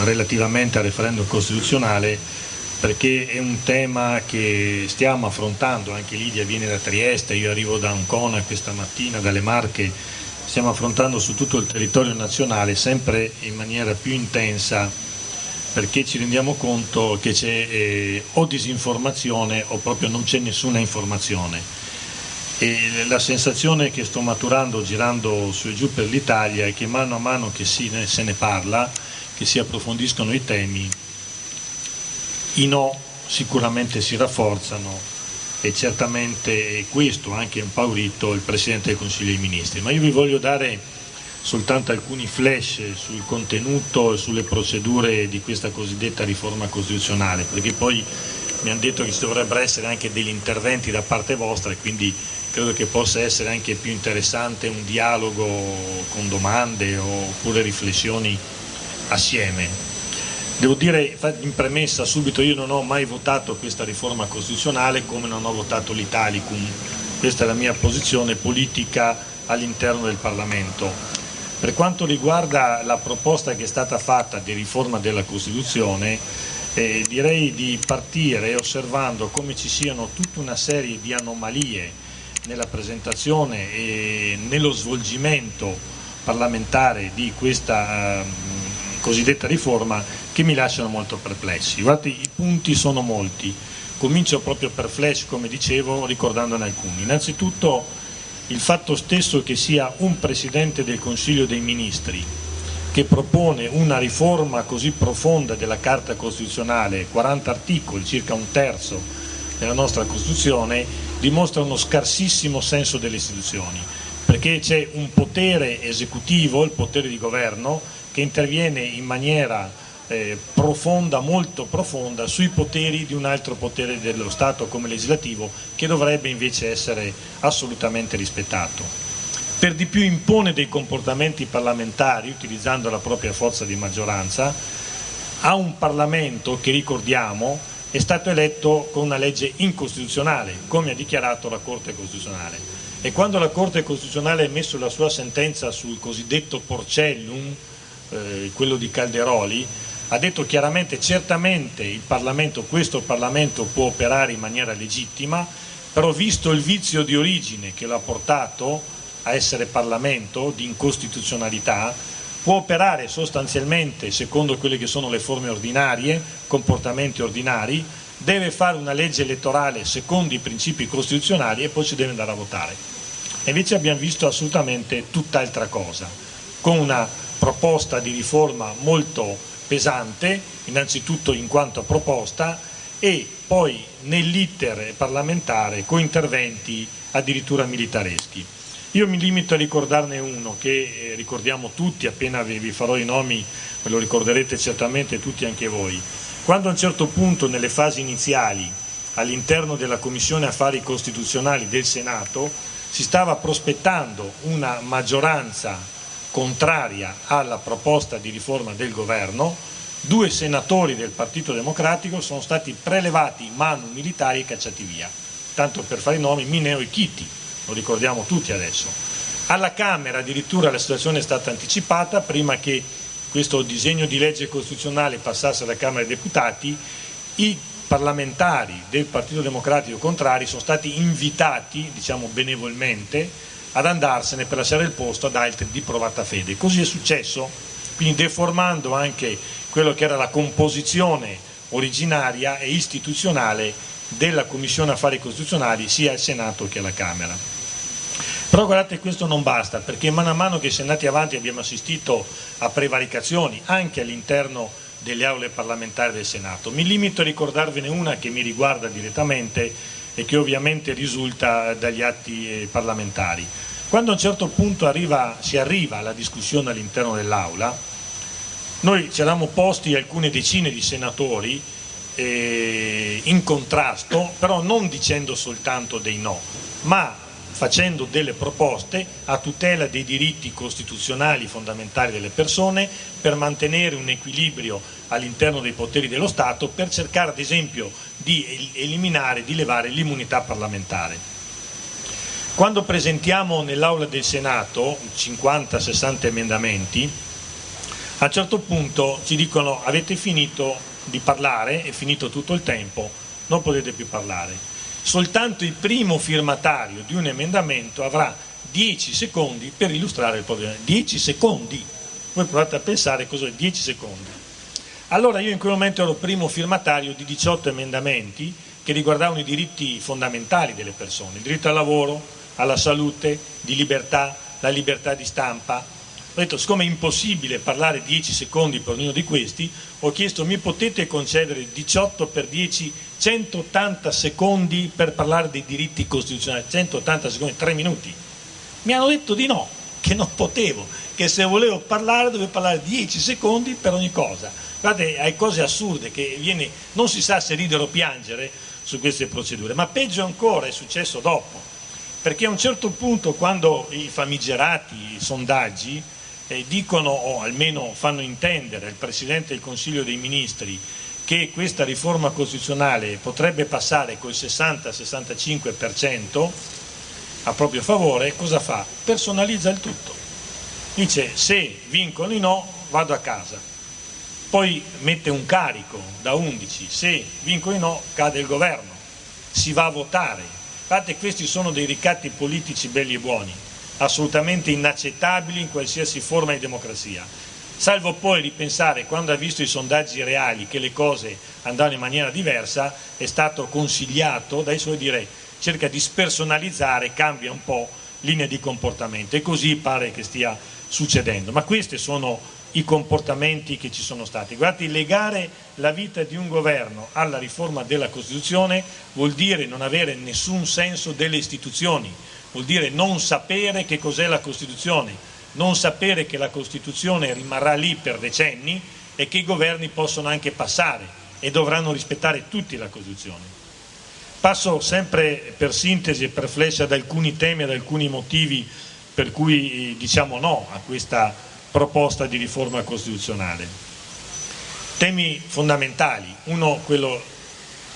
relativamente al referendum costituzionale, perché è un tema che stiamo affrontando. Anche Lidia viene da Trieste, io arrivo da Ancona questa mattina, dalle Marche. Stiamo affrontando su tutto il territorio nazionale sempre in maniera più intensa, perché ci rendiamo conto che c'è o disinformazione o proprio non c'è nessuna informazione. E la sensazione che sto maturando girando su e giù per l'Italia è che mano a mano che se ne parla, che si approfondiscono i temi, i no sicuramente si rafforzano, e certamente questo ha anche impaurito il Presidente del Consiglio dei Ministri. Ma io vi voglio dare soltanto alcuni flash sul contenuto e sulle procedure di questa cosiddetta riforma costituzionale, perché poi mi hanno detto che ci dovrebbero essere anche degli interventi da parte vostra, e quindi credo che possa essere anche più interessante un dialogo con domande oppure riflessioni assieme. Devo dire in premessa subito, io non ho mai votato questa riforma costituzionale, come non ho votato l'Italicum. Questa è la mia posizione politica all'interno del Parlamento. Per quanto riguarda la proposta che è stata fatta di riforma della Costituzione, direi di partire osservando come ci siano tutta una serie di anomalie nella presentazione e nello svolgimento parlamentare di questa cosiddetta riforma, che mi lasciano molto perplessi. Guardate, i punti sono molti. Comincio proprio per flash, come dicevo, ricordandone alcuni. Innanzitutto il fatto stesso che sia un Presidente del Consiglio dei Ministri che propone una riforma così profonda della Carta Costituzionale, 40 articoli, circa un terzo della nostra Costituzione, dimostra uno scarsissimo senso delle istituzioni, perché c'è un potere esecutivo, il potere di governo, che interviene in maniera profonda, molto profonda, sui poteri di un altro potere dello Stato come legislativo, che dovrebbe invece essere assolutamente rispettato. Per di più impone dei comportamenti parlamentari, utilizzando la propria forza di maggioranza, a un Parlamento che, ricordiamo, è stato eletto con una legge incostituzionale, come ha dichiarato la Corte Costituzionale. E quando la Corte Costituzionale ha emesso la sua sentenza sul cosiddetto Porcellum, quello di Calderoli, ha detto chiaramente: certamente il Parlamento, questo Parlamento può operare in maniera legittima, però visto il vizio di origine che l'ha portato a essere Parlamento, di incostituzionalità, può operare sostanzialmente secondo quelle che sono le forme ordinarie, comportamenti ordinari, deve fare una legge elettorale secondo i principi costituzionali e poi si deve andare a votare. E invece abbiamo visto assolutamente tutt'altra cosa, con una proposta di riforma molto pesante, innanzitutto in quanto proposta, e poi nell'iter parlamentare con interventi addirittura militareschi. Io mi limito a ricordarne uno che ricordiamo tutti, appena vi farò i nomi ve lo ricorderete certamente tutti anche voi. Quando a un certo punto, nelle fasi iniziali, all'interno della Commissione Affari Costituzionali del Senato, si stava prospettando una maggioranza contraria alla proposta di riforma del governo, 2 senatori del Partito Democratico sono stati prelevati manu militari e cacciati via. Tanto per fare i nomi, Mineo e Chiti, lo ricordiamo tutti adesso. Alla Camera addirittura la situazione è stata anticipata. Prima che questo disegno di legge costituzionale passasse alla Camera dei Deputati, i parlamentari del Partito Democratico contrari sono stati invitati, diciamo benevolmente, ad andarsene per lasciare il posto ad altri di provata fede. Così è successo, quindi deformando anche quello che era la composizione originaria e istituzionale della Commissione Affari Costituzionali sia al Senato che alla Camera. Però guardate, questo non basta, perché mano a mano che si è andati avanti abbiamo assistito a prevaricazioni anche all'interno delle aule parlamentari del Senato. Mi limito a ricordarvene una che mi riguarda direttamente e che ovviamente risulta dagli atti parlamentari. Quando a un certo punto si arriva alla discussione all'interno dell'Aula, noi ci eravamo posti alcune decine di senatori in contrasto, però non dicendo soltanto dei no, ma facendo delle proposte a tutela dei diritti costituzionali fondamentali delle persone, per mantenere un equilibrio all'interno dei poteri dello Stato, per cercare ad esempio di eliminare, di levare l'immunità parlamentare. Quando presentiamo nell'Aula del Senato 50-60 emendamenti, A un certo punto ci dicono avete finito di parlare, è finito tutto il tempo, non potete più parlare. Soltanto il primo firmatario di un emendamento avrà 10 secondi per illustrare il problema. 10 secondi! Voi provate a pensare cos'è 10 secondi. Allora io in quel momento ero primo firmatario di 18 emendamenti che riguardavano i diritti fondamentali delle persone, il diritto al lavoro, alla salute, di libertà, la libertà di stampa. Ho detto, siccome è impossibile parlare 10 secondi per ognuno di questi, ho chiesto mi potete concedere 18 per 10, 180 secondi per parlare dei diritti costituzionali, 180 secondi, 3 minuti. Mi hanno detto di no, che non potevo, che se volevo parlare dovevo parlare 10 secondi per ogni cosa. Guardate, hai cose assurde che non si sa se ridere o piangere su queste procedure, ma peggio ancora è successo dopo, perché a un certo punto quando i famigerati sondaggi dicono o almeno fanno intendere al Presidente del Consiglio dei Ministri che questa riforma costituzionale potrebbe passare col 60-65% a proprio favore, cosa fa? Personalizza il tutto. Dice se vincono i no vado a casa. Poi mette un carico da 11, se vincono i no cade il governo, si va a votare. Guardate, questi sono dei ricatti politici belli e buoni, assolutamente inaccettabili in qualsiasi forma di democrazia. Salvo poi ripensare, quando ha visto i sondaggi reali che le cose andavano in maniera diversa, è stato consigliato dai suoi dire cerca di spersonalizzare, cambia un po' linea di comportamento e così pare che stia succedendo. Ma questi sono i comportamenti che ci sono stati. Guardate, legare la vita di un governo alla riforma della Costituzione vuol dire non avere nessun senso delle istituzioni, vuol dire non sapere che cos'è la Costituzione, non sapere che la Costituzione rimarrà lì per decenni e che i governi possono anche passare e dovranno rispettare tutti la Costituzione. Passo sempre per sintesi e per flash ad alcuni temi, ad alcuni motivi per cui diciamo no a questa proposta di riforma costituzionale. Temi fondamentali, uno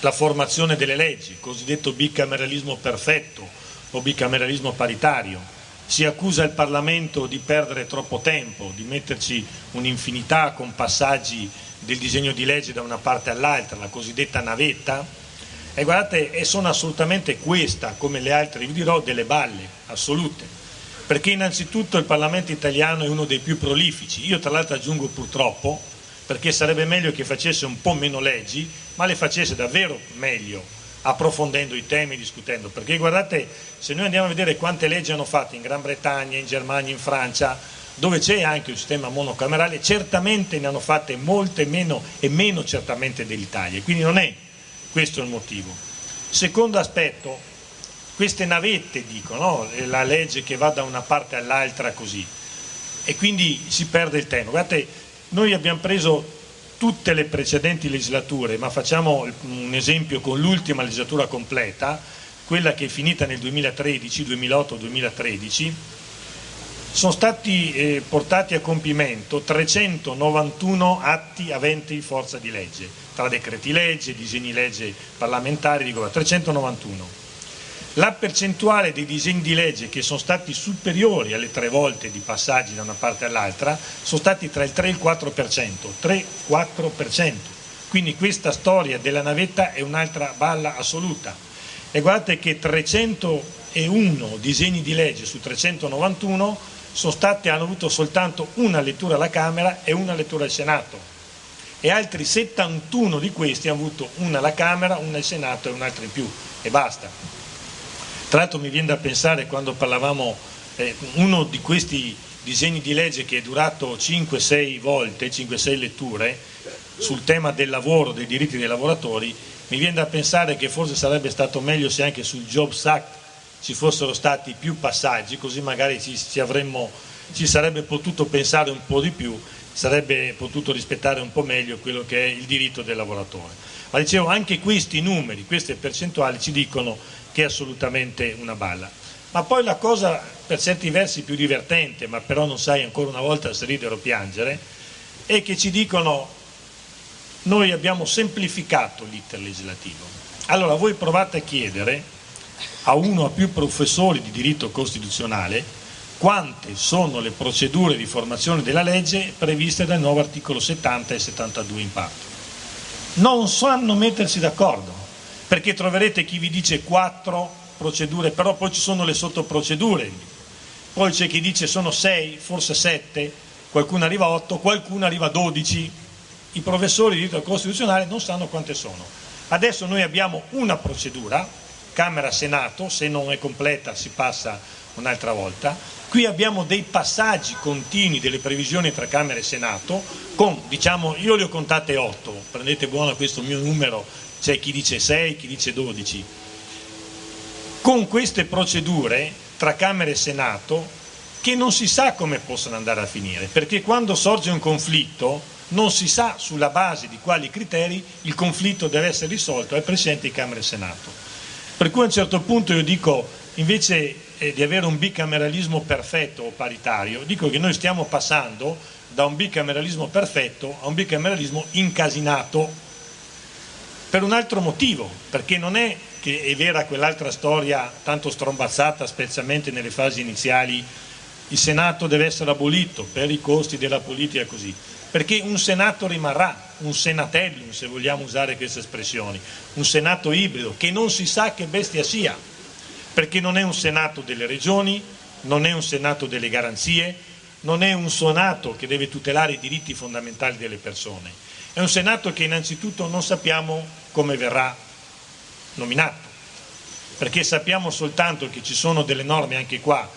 la formazione delle leggi, cosiddetto bicameralismo perfetto o bicameralismo paritario. Si accusa il Parlamento di perdere troppo tempo, di metterci un'infinità con passaggi del disegno di legge da una parte all'altra, la cosiddetta navetta, e guardate, sono assolutamente questa, come le altre vi dirò, delle balle assolute, perché innanzitutto il Parlamento italiano è uno dei più prolifici, io tra l'altro aggiungo purtroppo, perché sarebbe meglio che facesse un po' meno leggi, ma le facesse davvero meglio, approfondendo i temi, discutendo, perché guardate, se noi andiamo a vedere quante leggi hanno fatto in Gran Bretagna, in Germania, in Francia, dove c'è anche un sistema monocamerale, certamente ne hanno fatte molte meno e meno certamente dell'Italia, quindi non è questo il motivo. Secondo aspetto, queste navette dicono, la legge che va da una parte all'altra così, e quindi si perde il tempo. Guardate, noi abbiamo preso tutte le precedenti legislature, ma facciamo un esempio con l'ultima legislatura completa, quella che è finita nel 2013, 2008-2013, sono stati portati a compimento 391 atti aventi forza di legge, tra decreti legge, disegni legge parlamentari, di governo, 391. La percentuale dei disegni di legge che sono stati superiori alle 3 volte di passaggi da una parte all'altra sono stati tra il 3 e il 4%, 3-4%. Quindi questa storia della navetta è un'altra balla assoluta. E guardate che 301 disegni di legge su 391 hanno avuto soltanto una lettura alla Camera e una lettura al Senato. E altri 71 di questi hanno avuto una alla Camera, una al Senato e un'altra in più. E basta. Tra l'altro mi viene da pensare, quando parlavamo, uno di questi disegni di legge che è durato 5-6 volte, 5-6 letture, sul tema del lavoro, dei diritti dei lavoratori, mi viene da pensare che forse sarebbe stato meglio se anche sul Jobs Act ci fossero stati più passaggi, così magari ci sarebbe potuto pensare un po' di più, sarebbe potuto rispettare un po' meglio quello che è il diritto del lavoratore. Ma dicevo, anche questi numeri, queste percentuali ci dicono che è assolutamente una balla. Ma poi la cosa per certi versi più divertente, ma però non sai ancora una volta se ridere o piangere, è che ci dicono noi abbiamo semplificato l'iter legislativo. Allora voi provate a chiedere a uno o a più professori di diritto costituzionale quante sono le procedure di formazione della legge previste dal nuovo articolo 70 e 72 in parte. Non sanno mettersi d'accordo, perché troverete chi vi dice 4 procedure, però poi ci sono le sottoprocedure, poi c'è chi dice sono 6, forse 7, qualcuno arriva a 8, qualcuno arriva a 12. I professori di diritto costituzionale non sanno quante sono. Adesso noi abbiamo una procedura, Camera-Senato, se non è completa si passa un'altra volta. Qui abbiamo dei passaggi continui delle previsioni tra Camera e Senato, con, diciamo, io le ho contate 8, prendete buono questo mio numero, c'è chi dice 6, chi dice 12. Con queste procedure tra Camera e Senato, che non si sa come possono andare a finire, perché quando sorge un conflitto non si sa sulla base di quali criteri il conflitto deve essere risolto al Presidente di Camera e Senato. Per cui a un certo punto io dico, invece di avere un bicameralismo perfetto o paritario, dico che noi stiamo passando da un bicameralismo perfetto a un bicameralismo incasinato, per un altro motivo, perché non è che è vera quell'altra storia tanto strombazzata, specialmente nelle fasi iniziali, il Senato deve essere abolito per i costi della politica, così, perché un Senato rimarrà, un senatellum, se vogliamo usare queste espressioni, un Senato ibrido che non si sa che bestia sia, perché non è un Senato delle regioni, non è un Senato delle garanzie, non è un Senato che deve tutelare i diritti fondamentali delle persone, è un Senato che innanzitutto non sappiamo come verrà nominato, perché sappiamo soltanto che ci sono delle norme anche qua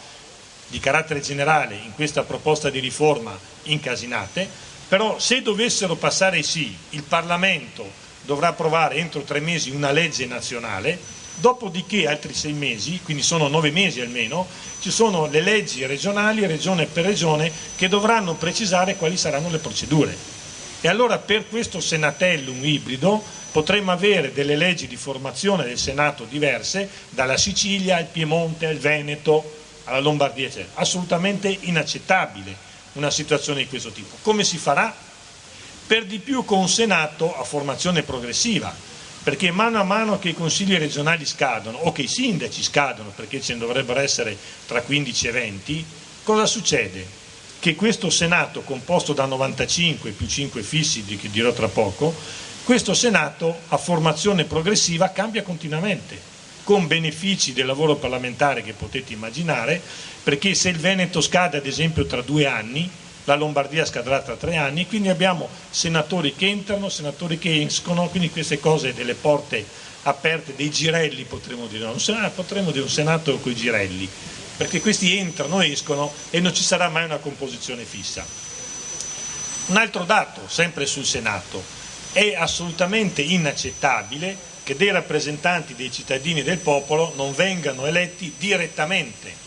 di carattere generale in questa proposta di riforma incasinate, però se dovessero passare sì, il Parlamento dovrà approvare entro 3 mesi una legge nazionale, dopodiché altri 6 mesi, quindi sono 9 mesi almeno, ci sono le leggi regionali, regione per regione, che dovranno precisare quali saranno le procedure. E allora per questo Senatellum ibrido potremmo avere delle leggi di formazione del Senato diverse, dalla Sicilia al Piemonte, al Veneto, alla Lombardia, eccetera. Assolutamente inaccettabile una situazione di questo tipo. Come si farà? Per di più con un Senato a formazione progressiva, perché mano a mano che i consigli regionali scadono o che i sindaci scadono, perché ce ne dovrebbero essere tra 15 e 20, cosa succede? Che questo Senato, composto da 95 più 5 fissi, di che dirò tra poco, questo Senato a formazione progressiva cambia continuamente, con benefici del lavoro parlamentare che potete immaginare, perché se il Veneto scade ad esempio tra 2 anni, la Lombardia scadrà tra 3 anni, quindi abbiamo senatori che entrano, senatori che escono, quindi queste cose delle porte aperte, dei girelli potremmo dire, potremmo dire un Senato con i girelli, perché questi entrano, escono e non ci sarà mai una composizione fissa. Un altro dato, sempre sul Senato, è assolutamente inaccettabile che dei rappresentanti dei cittadini e del popolo non vengano eletti direttamente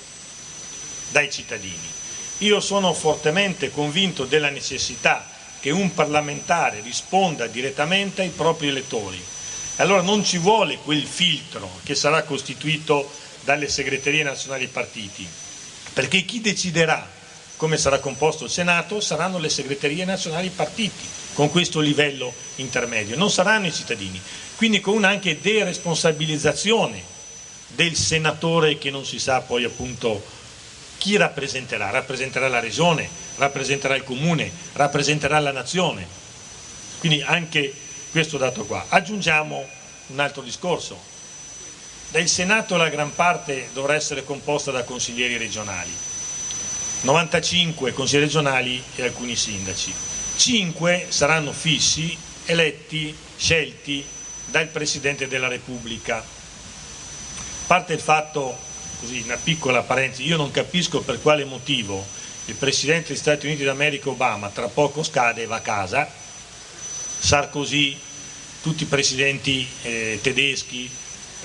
dai cittadini. Io sono fortemente convinto della necessità che un parlamentare risponda direttamente ai propri elettori. Allora non ci vuole quel filtro che sarà costituito dalle segreterie nazionali partiti, perché chi deciderà come sarà composto il Senato saranno le segreterie nazionali partiti, con questo livello intermedio, non saranno i cittadini. Quindi con una anche deresponsabilizzazione del senatore che non si sa poi appunto chi rappresenterà la regione, rappresenterà il comune, rappresenterà la nazione, quindi anche questo dato qua. Aggiungiamo un altro discorso, del Senato la gran parte dovrà essere composta da consiglieri regionali, 95 consiglieri regionali e alcuni sindaci, 5 saranno fissi, eletti, scelti dal Presidente della Repubblica. A parte il fatto, così una piccola parentesi, io non capisco per quale motivo il Presidente degli Stati Uniti d'America Obama tra poco scade e va a casa, Sarkozy, tutti i presidenti tedeschi,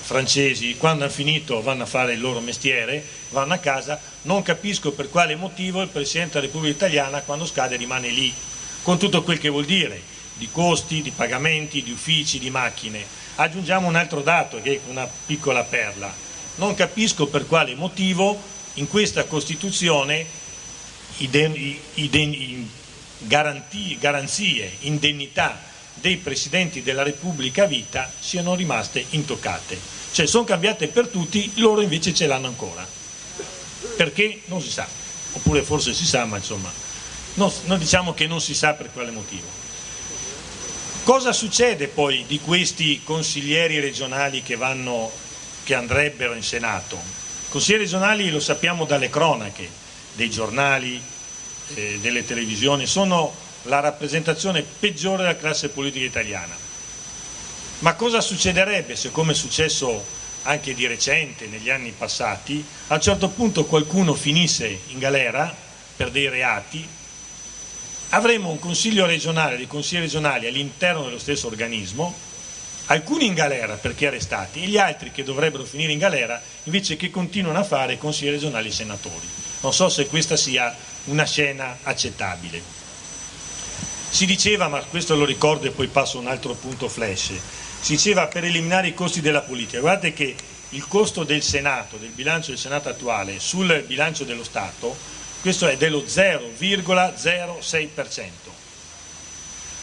francesi, quando hanno finito vanno a fare il loro mestiere, vanno a casa, non capisco per quale motivo il Presidente della Repubblica Italiana quando scade rimane lì, con tutto quel che vuol dire, di costi, di pagamenti, di uffici, di macchine. Aggiungiamo un altro dato che è una piccola perla. Non capisco per quale motivo in questa Costituzione garanzie, indennità dei Presidenti della Repubblica a vita siano rimaste intoccate. Cioè sono cambiate per tutti, loro invece ce l'hanno ancora. Perché? Non si sa. oppure forse si sa, ma insomma, non diciamo che non si sa per quale motivo. Cosa succede poi di questi consiglieri regionali che andrebbero in Senato? Consiglieri regionali, lo sappiamo dalle cronache, dei giornali, delle televisioni, sono la rappresentazione peggiore della classe politica italiana. Ma cosa succederebbe se, come è successo anche di recente negli anni passati, a un certo punto qualcuno finisse in galera per dei reati? Avremo un consiglio regionale, dei consigli regionali all'interno dello stesso organismo, alcuni in galera perché arrestati e gli altri che dovrebbero finire in galera invece che continuano a fare consigli regionali e senatori. Non so se questa sia una scena accettabile. Si diceva, ma questo lo ricordo e poi passo a un altro punto flash, si diceva per eliminare i costi della politica. Guardate che il costo del Senato, del bilancio del Senato attuale sul bilancio dello Stato, questo è dello 0,06%.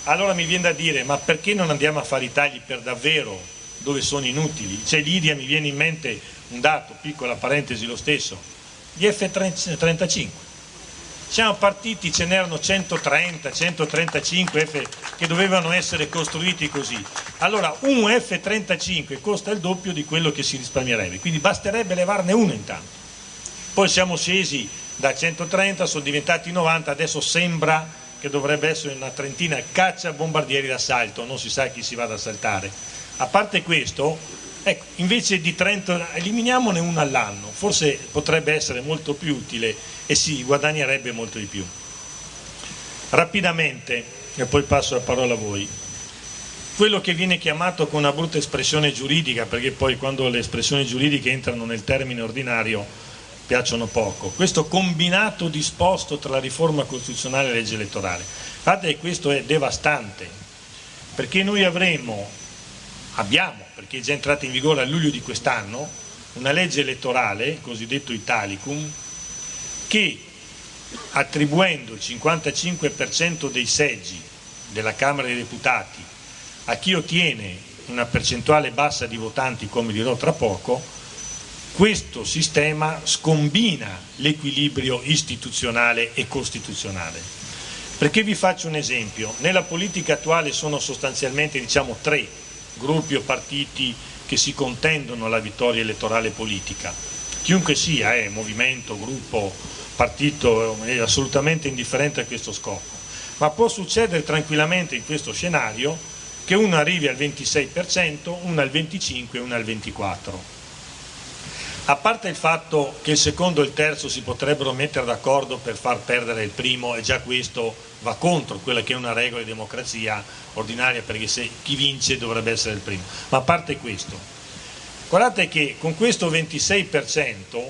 Allora mi viene da dire, ma perché non andiamo a fare i tagli per davvero dove sono inutili? C'è Lidia, mi viene in mente un dato, piccola parentesi lo stesso, gli F-35. Siamo partiti, ce n'erano 130, 135 F che dovevano essere costruiti così. Allora un F-35 costa il doppio di quello che si risparmierebbe, quindi basterebbe levarne uno intanto. Poi siamo scesi da 130, sono diventati 90, adesso sembra che dovrebbe essere una trentina caccia bombardieri d'assalto, non si sa chi si va ad assaltare. A parte questo, ecco, invece di 30 eliminiamone uno all'anno, forse potrebbe essere molto più utile e si guadagnerebbe molto di più. Rapidamente, e poi passo la parola a voi, quello che viene chiamato con una brutta espressione giuridica, perché poi quando le espressioni giuridiche entrano nel termine ordinario piacciono poco, questo combinato disposto tra la riforma costituzionale e la legge elettorale. Guardate che questo è devastante, perché noi abbiamo, perché è già entrata in vigore a luglio di quest'anno, una legge elettorale, cosiddetto Italicum, che attribuendo il 55% dei seggi della Camera dei Deputati a chi ottiene una percentuale bassa di votanti, come dirò tra poco, questo sistema scombina l'equilibrio istituzionale e costituzionale. Perché vi faccio un esempio, nella politica attuale sono sostanzialmente tre gruppi o partiti che si contendono la vittoria elettorale politica, chiunque sia, movimento, gruppo, partito, è assolutamente indifferente a questo scopo, ma può succedere tranquillamente in questo scenario che uno arrivi al 26%, uno al 25% e uno al 24%. A parte il fatto che il secondo e il terzo si potrebbero mettere d'accordo per far perdere il primo, e già questo va contro quella che è una regola di democrazia ordinaria, perché se chi vince dovrebbe essere il primo. Ma a parte questo, guardate che con questo 26%,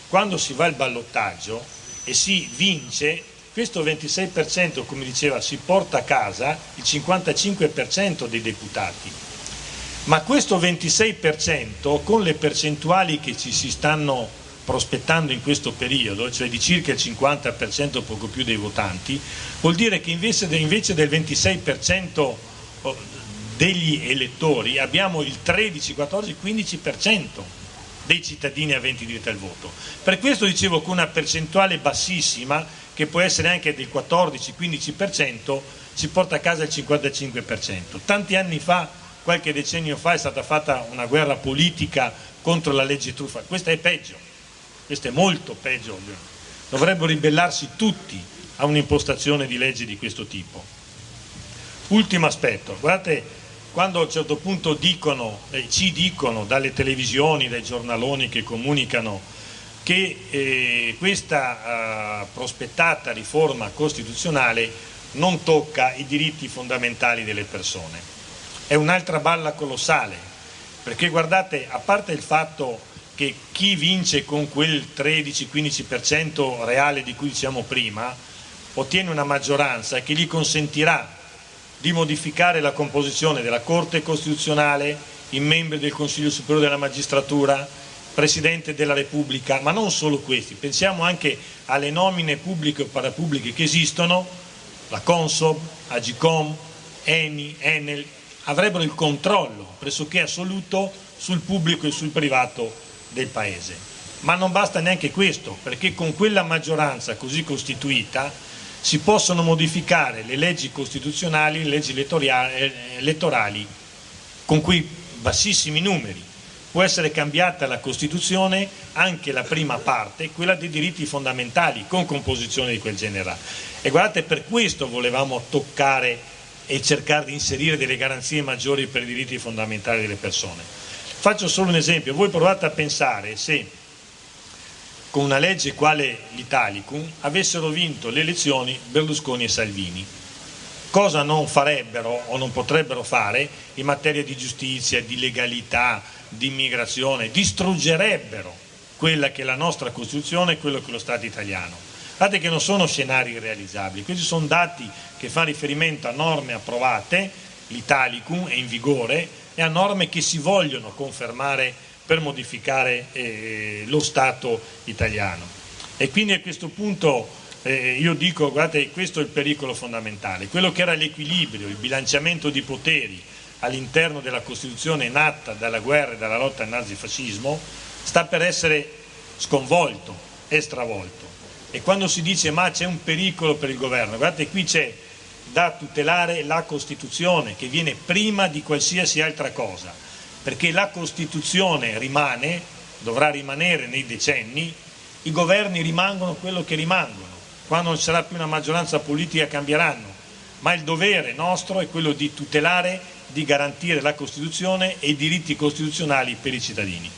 quando si va al ballottaggio e si vince, questo 26%, come diceva, si porta a casa il 55% dei deputati. Ma questo 26% con le percentuali che ci si stanno prospettando in questo periodo, cioè di circa il 50% poco più dei votanti, vuol dire che invece del 26% degli elettori abbiamo il 13, 14, 15% dei cittadini aventi diritto al voto. Per questo dicevo, con una percentuale bassissima, che può essere anche del 14-15%, si porta a casa il 55%. Tanti anni fa, qualche decennio fa, è stata fatta una guerra politica contro la legge truffa. Questa è peggio, questa è molto peggio. Dovrebbero ribellarsi tutti a un'impostazione di legge di questo tipo. Ultimo aspetto, guardate, quando a un certo punto ci dicono dalle televisioni, dai giornaloni che comunicano che questa prospettata riforma costituzionale non tocca i diritti fondamentali delle persone. È un'altra balla colossale, perché guardate, a parte il fatto che chi vince con quel 13-15% reale di cui diciamo prima ottiene una maggioranza che gli consentirà di modificare la composizione della Corte Costituzionale, i membri del Consiglio Superiore della Magistratura, Presidente della Repubblica, ma non solo questi, pensiamo anche alle nomine pubbliche o parapubbliche che esistono, la Consob, Agcom, Eni, Enel, avrebbero il controllo pressoché assoluto sul pubblico e sul privato del Paese. Ma non basta neanche questo, perché con quella maggioranza così costituita si possono modificare le leggi costituzionali, le leggi elettorali con quei bassissimi numeri. Può essere cambiata la Costituzione, anche la prima parte, quella dei diritti fondamentali, con composizione di quel genere. E guardate, per questo volevamo toccare e cercare di inserire delle garanzie maggiori per i diritti fondamentali delle persone. Faccio solo un esempio: voi provate a pensare se con una legge quale l'Italicum avessero vinto le elezioni Berlusconi e Salvini, cosa non farebbero o non potrebbero fare in materia di giustizia, di legalità, di immigrazione? Distruggerebbero quella che è la nostra Costituzione e quello che è lo Stato italiano. Guardate che non sono scenari irrealizzabili, questi sono dati che fanno riferimento a norme approvate, l'Italicum è in vigore, e a norme che si vogliono confermare per modificare lo Stato italiano. E quindi a questo punto io dico, guardate, questo è il pericolo fondamentale, quello che era l'equilibrio, il bilanciamento di poteri all'interno della Costituzione nata dalla guerra e dalla lotta al nazifascismo sta per essere sconvolto e stravolto. E quando si dice ma c'è un pericolo per il governo, guardate, qui c'è da tutelare la Costituzione, che viene prima di qualsiasi altra cosa, perché la Costituzione rimane, dovrà rimanere nei decenni, i governi rimangono quello che rimangono, quando non ci sarà più una maggioranza politica cambieranno, ma il dovere nostro è quello di tutelare, di garantire la Costituzione e i diritti costituzionali per i cittadini.